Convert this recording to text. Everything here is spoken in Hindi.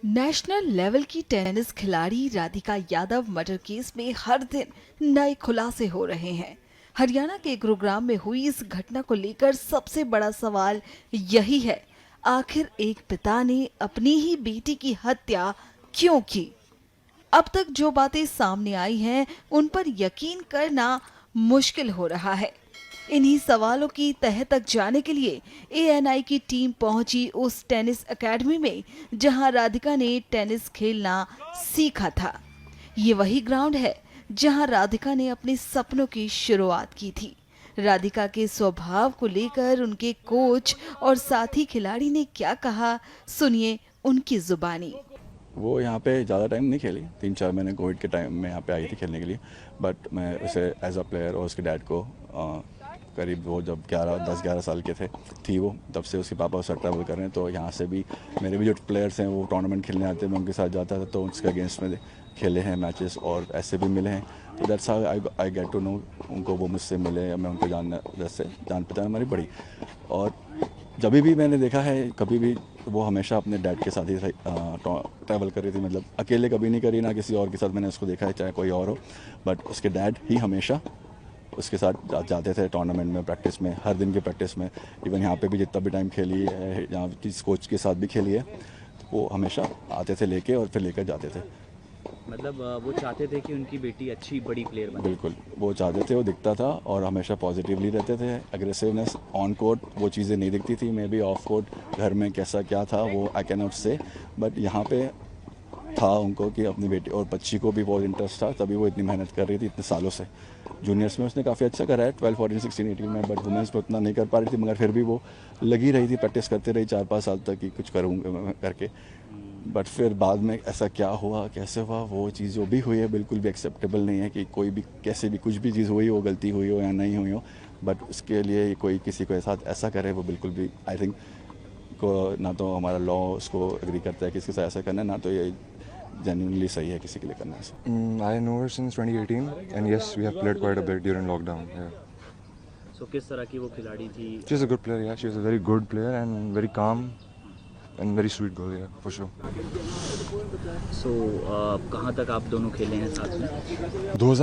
नेशनल लेवल की टेनिस खिलाड़ी राधिका यादव मर्डर केस में हर दिन नए खुलासे हो रहे हैं। हरियाणा के गुरुग्राम में हुई इस घटना को लेकर सबसे बड़ा सवाल यही है, आखिर एक पिता ने अपनी ही बेटी की हत्या क्यों की? अब तक जो बातें सामने आई हैं, उन पर यकीन करना मुश्किल हो रहा है। इन्हीं सवालों की तह तक जाने के लिए एएनआई की टीम पहुंची उस टेनिस एकेडमी में जहां राधिका ने टेनिस खेलना सीखा था। ये वही ग्राउंड है जहां राधिका ने अपने सपनों की शुरुआत की थी। राधिका के स्वभाव को लेकर उनके कोच और साथी खिलाड़ी ने क्या कहा, सुनिए उनकी जुबानी। वो यहाँ पे ज़्यादा टाइम नहीं खेली, 3-4 महीने कोविड के टाइम में यहाँ पे आई थी खेलने के लिए। बट मैं उसे एज अ प्लेयर और उसके डैड को करीब वो जब 10-11 साल के थी वो, तब से उसके पापा उससे ट्रैवल कर रहे हैं। तो यहाँ से भी मेरे भी जो प्लेयर्स हैं वो टूर्नामेंट खेलने आते हैं, मैं उनके साथ जाता था, तो उसके अगेंस्ट में खेले हैं मैचेस और ऐसे भी मिले हैं। तो that's how I get to know. उनको वो मुझसे मिले, मैं उनको जैसे जान पहचान हमारी बड़ी। और जब भी मैंने देखा है, कभी भी वो हमेशा अपने डैड के साथ ही ट्रैवल कर रही थी। मतलब अकेले कभी नहीं करी, ना किसी और के साथ मैंने उसको देखा है, चाहे कोई और हो। बट उसके डैड ही हमेशा उसके साथ जाते थे टूर्नामेंट में, प्रैक्टिस में, हर दिन की प्रैक्टिस में। इवन यहाँ पे भी जितना भी टाइम खेली है, यहाँ किस कोच के साथ भी खेली है, तो वो हमेशा आते थे लेके और फिर लेकर जाते थे। मतलब वो चाहते थे कि उनकी बेटी अच्छी बड़ी प्लेयर बने। बिल्कुल, वो चाहते थे, वो दिखता था और हमेशा पॉजिटिवली रहते थे। एग्रेसिवनेस ऑन कोर्ट वो चीज़ें नहीं दिखती थी, मे बी ऑफ कोर्ट घर में कैसा क्या था वो आई कैन नॉट से। बट यहाँ पे था उनको कि अपनी बेटी और बच्ची को भी बहुत इंटरेस्ट था, तभी वो इतनी मेहनत कर रही थी इतने सालों से। जूनियर्स में उसने काफ़ी अच्छा करा है 12, 14, 16, 18 में, बट वुमेंस में उतना नहीं कर पा रही थी। मगर फिर भी वो लगी रही थी, प्रैक्टिस करते रही 4-5 साल तक कि कुछ करूँगा मैं करके। बट फिर बाद में ऐसा क्या हुआ, कैसे हुआ, वो चीज़ जो भी हुई है बिल्कुल भी एक्सेप्टेबल नहीं है कि कोई भी कैसे भी कुछ भी चीज़ हुई हो, गलती हुई हो या नहीं हुई हो। बट उसके लिए कोई किसी के साथ ऐसा करे, वो बिल्कुल भी आई थिंक को ना तो हमारा लॉ उसको एग्री करता है कि इसके साथ ऐसा करना, ना तो ये जेन्युइनली सही है किसी के लिए करना ऐसा। I know her since 2018 and yes, we have played quite a bit during lockdown. Yeah. सो किस तरह की वो खिलाड़ी थी? She's a good player, yeah. She's a very good player and very calm and very sweet girl, yeah, for sure. सो कहाँ तक आप दोनों खेले हैं साथ में? 2020